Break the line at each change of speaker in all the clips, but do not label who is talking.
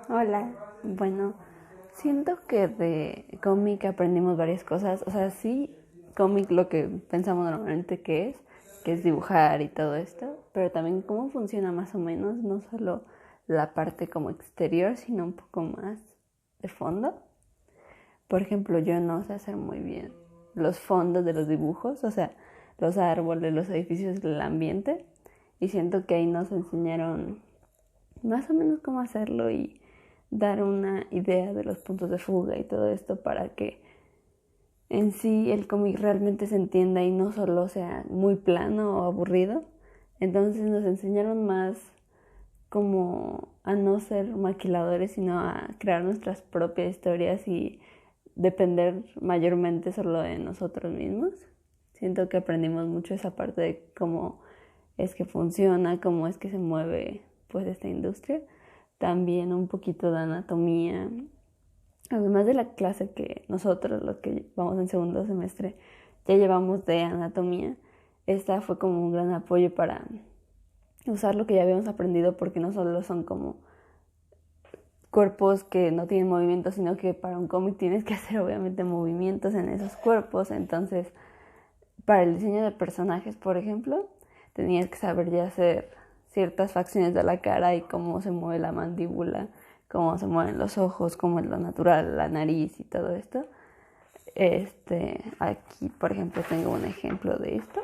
Hola, bueno, siento que de cómic aprendimos varias cosas, o sea, sí, cómic lo que pensamos normalmente que es dibujar y todo esto, pero también cómo funciona más o menos, no solo la parte como exterior, sino un poco más de fondo. Por ejemplo, yo no sé hacer muy bien los fondos de los dibujos, o sea, los árboles, los edificios, el ambiente, y siento que ahí nos enseñaron más o menos cómo hacerlo y dar una idea de los puntos de fuga y todo esto para que en sí el cómic realmente se entienda y no solo sea muy plano o aburrido. Entonces nos enseñaron más como a no ser maquiladores, sino a crear nuestras propias historias y depender mayormente solo de nosotros mismos. Siento que aprendimos mucho esa parte de cómo es que funciona, cómo es que se mueve pues esta industria. También un poquito de anatomía. Además de la clase que nosotros, los que vamos en segundo semestre, ya llevamos de anatomía, esta fue como un gran apoyo para usar lo que ya habíamos aprendido porque no solo son como cuerpos que no tienen movimiento, sino que para un cómic tienes que hacer obviamente movimientos en esos cuerpos. Entonces, para el diseño de personajes, por ejemplo, tenías que saber ya hacer ciertas facciones de la cara y cómo se mueve la mandíbula, cómo se mueven los ojos, cómo es lo natural, la nariz y todo esto. Aquí, por ejemplo, tengo un ejemplo de esto,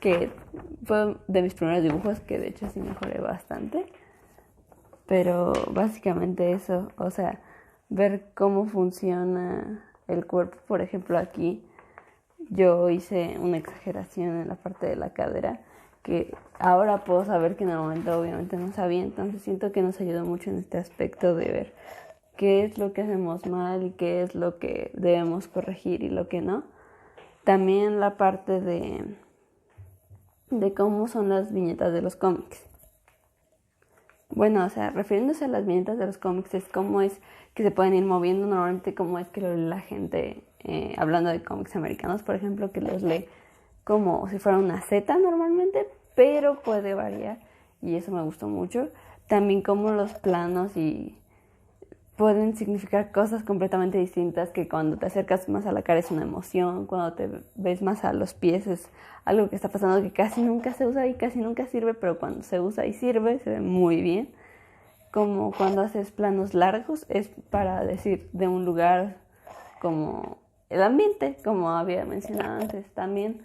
que fue de mis primeros dibujos, que de hecho sí mejoré bastante. Pero básicamente eso, o sea, ver cómo funciona el cuerpo. Por ejemplo, aquí yo hice una exageración en la parte de la cadera que ahora puedo saber que en el momento obviamente no sabía. Entonces siento que nos ayudó mucho en este aspecto de ver qué es lo que hacemos mal y qué es lo que debemos corregir y lo que no. También la parte de cómo son las viñetas de los cómics. Bueno, o sea, refiriéndose a las viñetas de los cómics, es cómo es que se pueden ir moviendo normalmente, cómo es que lo lee la gente, hablando de cómics americanos, por ejemplo, que los lee como si fuera una Z normalmente, pero puede variar y eso me gustó mucho. También como los planos y pueden significar cosas completamente distintas, que cuando te acercas más a la cara es una emoción, cuando te ves más a los pies es algo que está pasando que casi nunca se usa y casi nunca sirve, pero cuando se usa y sirve se ve muy bien. Como cuando haces planos largos es para decir de un lugar como el ambiente, como había mencionado antes. También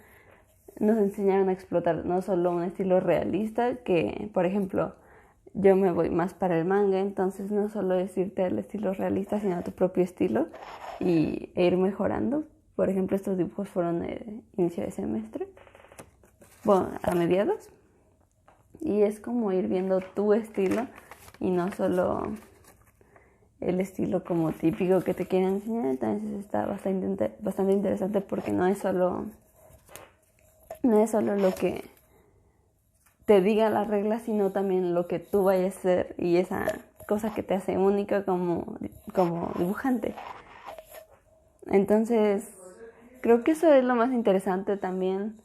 nos enseñaron a explotar no solo un estilo realista, que por ejemplo yo me voy más para el manga, entonces no solo decirte el estilo realista, sino tu propio estilo e ir mejorando. Por ejemplo, estos dibujos fueron de inicio de semestre, bueno, a mediados, y es como ir viendo tu estilo y no solo el estilo como típico que te quieren enseñar. Entonces está bastante interesante porque no es solo lo que te diga las reglas, sino también lo que tú vayas a hacer y esa cosa que te hace única como dibujante. Entonces, creo que eso es lo más interesante también.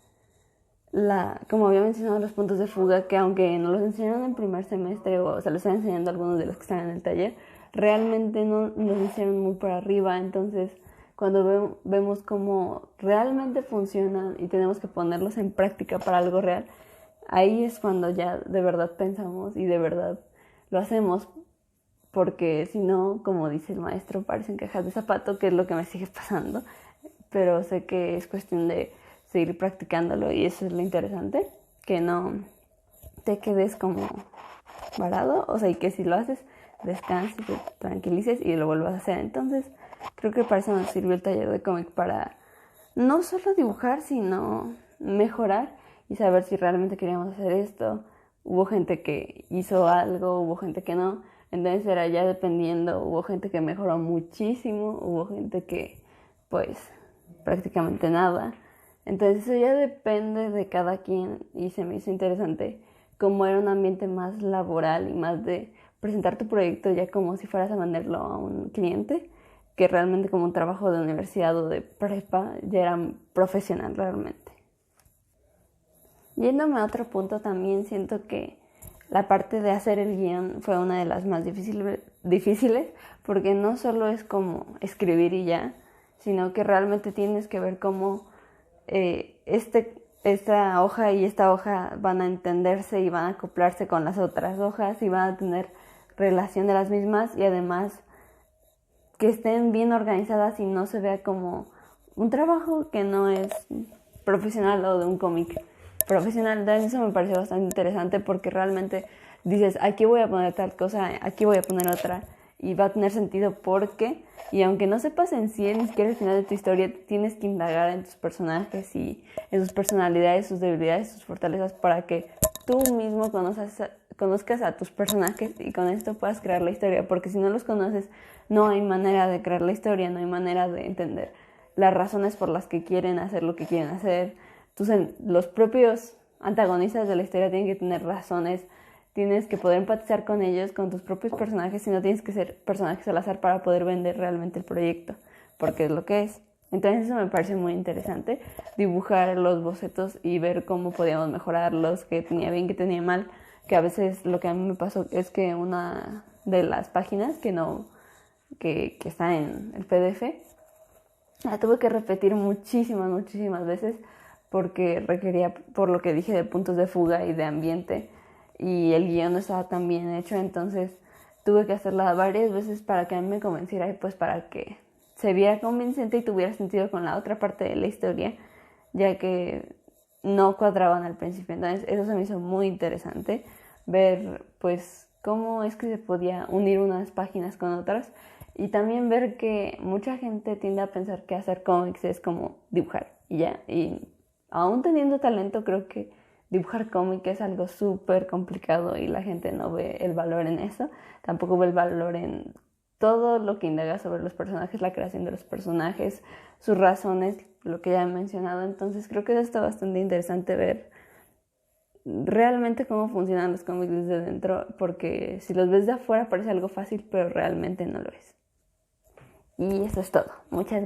Como había mencionado, los puntos de fuga, que aunque no los enseñaron en primer semestre o se los están enseñando a algunos de los que están en el taller, realmente no los hicieron muy por arriba. Entonces, cuando vemos cómo realmente funcionan y tenemos que ponerlos en práctica para algo real, ahí es cuando ya de verdad pensamos y de verdad lo hacemos, porque si no, como dice el maestro, parecen cajas de zapato, que es lo que me sigue pasando, pero sé que es cuestión de seguir practicándolo y eso es lo interesante, que no te quedes como varado, o sea, y que si lo haces, descanses, te tranquilices y lo vuelvas a hacer. Entonces, creo que para eso nos sirvió el taller de cómic, para no solo dibujar, sino mejorar y saber si realmente queríamos hacer esto. Hubo gente que hizo algo, hubo gente que no, entonces era ya dependiendo. Hubo gente que mejoró muchísimo, hubo gente que pues prácticamente nada. Entonces eso ya depende de cada quien y se me hizo interesante como era un ambiente más laboral y más de presentar tu proyecto ya como si fueras a mandarlo a un cliente, que realmente como un trabajo de universidad o de prepa ya era profesional realmente. Yéndome a otro punto, también siento que la parte de hacer el guión fue una de las más difíciles porque no solo es como escribir y ya, sino que realmente tienes que ver cómo esta hoja y esta hoja van a entenderse y van a acoplarse con las otras hojas y van a tener relación de las mismas y además que estén bien organizadas y no se vea como un trabajo que no es profesional o de un cómic profesional. Entonces eso me pareció bastante interesante porque realmente dices, aquí voy a poner tal cosa, aquí voy a poner otra y va a tener sentido porque, y aunque no sepas en sí ni siquiera el final de tu historia, tienes que indagar en tus personajes y en sus personalidades, sus debilidades, sus fortalezas para que tú mismo conozcas a tus personajes y con esto puedas crear la historia, porque si no los conoces no hay manera de crear la historia, no hay manera de entender las razones por las que quieren hacer lo que quieren hacer. Entonces, los propios antagonistas de la historia tienen que tener razones, tienes que poder empatizar con ellos, con tus propios personajes, y no tienes que ser personajes al azar para poder vender realmente el proyecto, porque es lo que es. Entonces eso me parece muy interesante, dibujar los bocetos y ver cómo podíamos mejorarlos, qué tenía bien, qué tenía mal, que a veces lo que a mí me pasó es que una de las páginas que está en el PDF, la tuve que repetir muchísimas veces porque requería, por lo que dije, de puntos de fuga y de ambiente, y el guión no estaba tan bien hecho, entonces tuve que hacerla varias veces para que a mí me convenciera y pues para que se viera convincente y tuviera sentido con la otra parte de la historia, ya que no cuadraban al principio. Entonces eso se me hizo muy interesante, ver pues cómo es que se podía unir unas páginas con otras y también ver que mucha gente tiende a pensar que hacer cómics es como dibujar y ya, y aún teniendo talento creo que dibujar cómic es algo súper complicado y la gente no ve el valor en eso, tampoco ve el valor en todo lo que indaga sobre los personajes, la creación de los personajes, sus razones, lo que ya he mencionado. Entonces creo que eso está bastante interesante ver realmente cómo funcionan los cómics desde dentro, porque si los ves de afuera parece algo fácil, pero realmente no lo es. Y eso es todo. Muchas gracias.